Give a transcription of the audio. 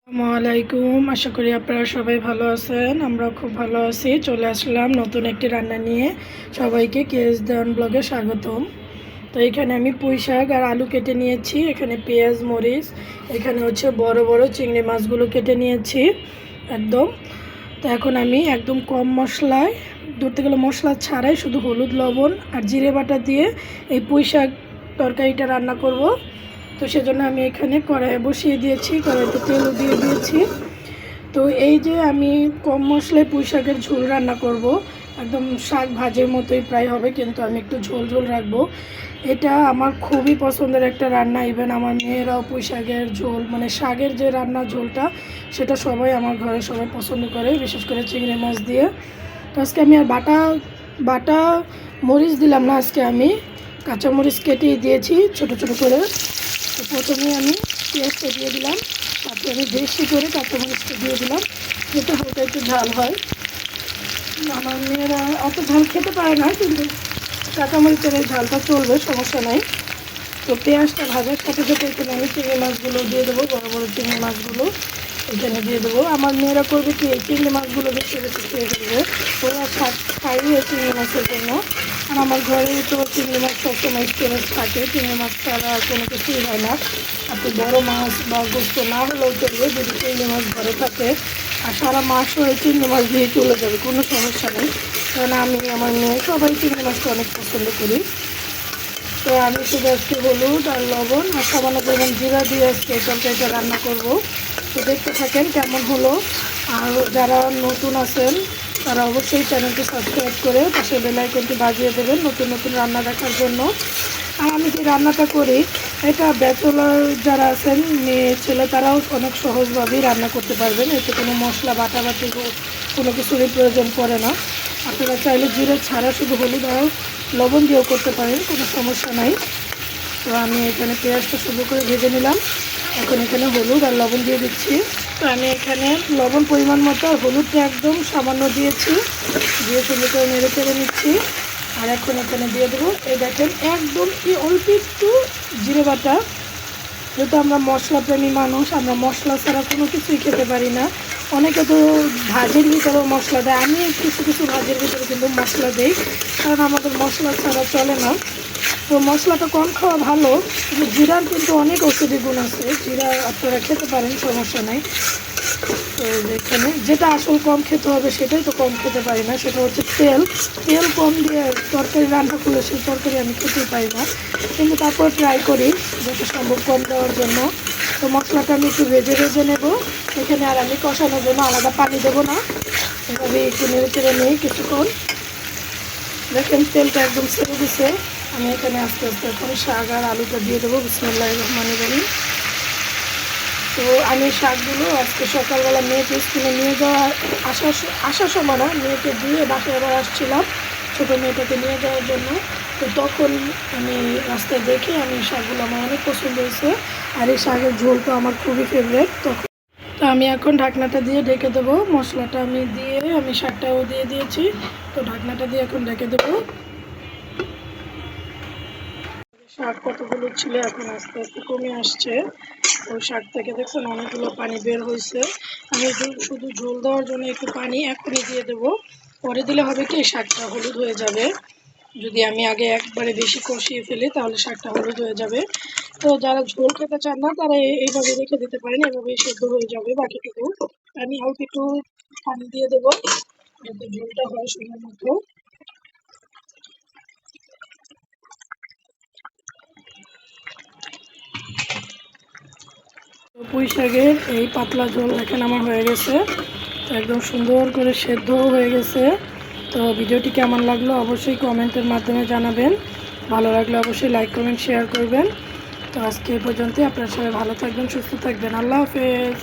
আসসালামাইকুম। আশা করি আপনারা সবাই ভালো আছেন। আমরা খুব ভালো আছি। চলে আসলাম নতুন একটি রান্না নিয়ে। সবাইকে কেএস দেওয়ান ব্লগে স্বাগতম। তো এখানে আমি পুঁই শাক আর আলু কেটে নিয়েছি, এখানে পেঁয়াজ মরিচ, এখানে হচ্ছে বড় বড় চিংড়ি মাছগুলো কেটে নিয়েছি একদম। তো এখন আমি একদম কম মশলায়, ধরতে গেলে মশলা ছাড়াই শুধু হলুদ লবণ আর জিরে বাটা দিয়ে এই পুঁই শাক তরকারিটা রান্না করব। তো সেজন্য আমি এখানে কড়াইয়ে বসিয়ে দিয়েছি, কড়াইতে তেলও দিয়ে দিয়েছি। তো এই যে আমি কম মশলায় পুঁই শাকের ঝোল রান্না করব, একদম শাক ভাজের মতোই প্রায় হবে, কিন্তু আমি একটু ঝোল ঝোল রাখবো। এটা আমার খুবই পছন্দের একটা রান্না। ইভেন আমার মেয়েরাও পুঁই শাকের ঝোল, মানে শাকের যে রান্না ঝোলটা, সেটা সবাই আমার ঘরে সবাই পছন্দ করে, বিশেষ করে চিংড়ি মাছ দিয়ে। তো আজকে আমি আর বাটা বাটা মরিচ দিলাম না, আজকে আমি কাঁচা মরিচ কেটেই দিয়েছি ছোট ছোট করে। তো প্রথমে আমি পেঁয়াজটা দিয়ে দিলাম, তারপরে আমি বেশি করে কাঁচামরিচটা দিয়ে দিলাম, যাতে হালকা একটু ঝাল হয়। আমার মেয়েরা অত ঝাল খেতে পারে না, কিন্তু কাঁচামরিচের এই ঝালটা চলবে, সমস্যা নাই। তো পেঁয়াজটা ভাজার সাথে সাথে এখানে আমি চিংড়ি মাছগুলো দিয়ে দেবো, বড় বড় চিংড়ি মাছগুলো এখানে দিয়ে দেবো। আমার মেয়েরা করবে কি, এই চিংড়ি মাছগুলো বেশি বেশি খেয়ে ফেলবে, ওরা খাইয়ে চিংড়ি মাছের জন্য। আর আমার ঘরে তো চিংড়ি মাছ সবসময় স্টোরেজ থাকে, চিংড়ি মাছ ছাড়া কোনো কিছুই হয় না। আপনি বড় মাছ বা গোস্ত না হলেও চলবে, যদি চিংড়ি মাছ ঘরে থাকে। আর সারা মাসও এই চিংড়ি মাছ দিয়ে চলে যাবে, কোনো সমস্যা নেই। কারণ আমি, আমার মেয়ে সবাই চিংড়ি মাছটা অনেক পছন্দ করি। তো আমি শুধু আজকে হলুদ আর লবণ আর সামান্য পরিমাণ জিরা দিয়ে আজকে এই তরকারিটা রান্না করব। তো দেখতে থাকেন কেমন হলো। আর যারা নতুন আছেন তারা অবশ্যই চ্যানেলটি সাবস্ক্রাইব করে পাশে বেল আইকনটি বাজিয়ে দেবেন নতুন নতুন রান্না দেখার জন্য। আর আমি যে রান্নাটা করি, এটা ব্যাচেলর যারা আছেন, মেয়ে ছেলে, তারাও অনেক সহজভাবেই রান্না করতে পারবেন। এতে কোনো মশলা বাটাবাটি কোনো কিছুরই প্রয়োজন পড়ে না। আপনারা চাইলে জিরে ছাড়া শুধু হলুদ আর লবণ দিয়েও করতে পারেন, কোনো সমস্যা নাই। তো আমি এখানে পেঁয়াজটা শুরু করে ভেজে নিলাম, এখন এখানে হলুদ আর লবণ দিয়ে দিচ্ছি। তো আমি এখানে লবণ পরিমাণ মতো আর হলুদটা একদম সামান্য দিয়েছি, দিয়ে সুন্দর করে নেড়ে চেড়ে নিচ্ছি। আর এখন এখানে দিয়ে দেবো, এই দেখেন একদম অল্প একটু জিরে বাটা। যেহেতু আমরা মশলাপ্রেমী মানুষ, আমরা মশলা ছাড়া কোনো কিছুই খেতে পারি না। অনেকে তো ভাজির ভিতরেও মশলা দেয়, আমি কিছু কিছু ভাজির ভিতরে কিন্তু মশলা দিই, কারণ আমাদের মশলা ছাড়া চলে না। তো মশলাটা কম খাওয়া ভালো, কিন্তু জিরার কিন্তু অনেক ঔষধি গুণ আছে, জিরা আপনারা খেতে পারেন, সমস্যা নেই। তো এখানে যেটা আসল কম খেতে হবে সেটাই তো কম খেতে পারি না, সেটা হচ্ছে তেল। তেল কম দিয়ে তরকারি রান্না করলে সেই তরকারি আমি খেতেই পারি না, কিন্তু তারপর ট্রাই করি যত সম্ভব কম দেওয়ার জন্য। তো মশলাটা আমি একটু ভেজে ভেজে নেব এখানে, আর আমি কষানোর জন্য আলাদা পানি দেবো না, এভাবে একটু নেড়ে চেড়ে নিই কিছুক্ষণ। দেখেন তেলটা একদম ছেড়ে দিছে। আমি এখানে আস্তে আস্তে এখন শাক আর আলুটা দিয়ে দেবো। বিসমিল্লাহির রহমানির রহিম। তো আমি শাকগুলো আজকে সকালবেলা মেয়েকে স্কুলে নিয়ে আসার সময় না, মেয়েকে দিয়ে বাসায় আবার আসছিলাম ছোটো মেয়েটাকে নিয়ে যাওয়ার জন্য। তো তখন আমি রাস্তায় দেখে আমি শাকগুলো আমার অনেক পছন্দ হয়েছে, আর এই শাকের ঝোল তো আমার খুবই ফেভারিট। তখন তো আমি এখন ঢাকনাটা দিয়ে ঢেকে দেবো। মশলাটা আমি দিয়ে আমি শাকটাও দিয়ে দিয়েছি, তো ঢাকনাটা দিয়ে এখন ঢেকে দেবো। শাক কতগুলো ছিল, এখন আস্তে আস্তে কমে আসছে। ওই শাক থেকে দেখছেন অনেকগুলো পানি বের হয়েছে। আমি শুধু ঝোল দেওয়ার জন্য একটু পানি এখনই দিয়ে দেবো, পরে দিলে হবে কি শাকটা হলুদ হয়ে যাবে। যদি আমি আগে একবারে বেশি কষিয়ে ফেলি তাহলে শাকটা হলুদ হয়ে যাবে। তো যারা ঝোল খেতে চান না তারা এইভাবে রেখে দিতে পারেন, এভাবেই সেদ্ধ হয়ে যাবে বাকিটুকু। আমি অল্প একটু পানি দিয়ে দেবো যাতে ঝোলটা হয় সময় মতো। পুঁই শাকের এই পাতলা ঝোল দেখেন আমার হয়ে গেছে, তো একদম সুন্দর করে সেদ্ধ হয়ে গেছে। তো ভিডিওটি কেমন লাগলো অবশ্যই কমেন্টের মাধ্যমে জানাবেন, ভালো লাগলে অবশ্যই লাইক কমেন্ট শেয়ার করবেন। তো আজকে এই পর্যন্তই, আপনারা সবাই ভালো থাকবেন, সুস্থ থাকবেন, আল্লাহ হাফেজ।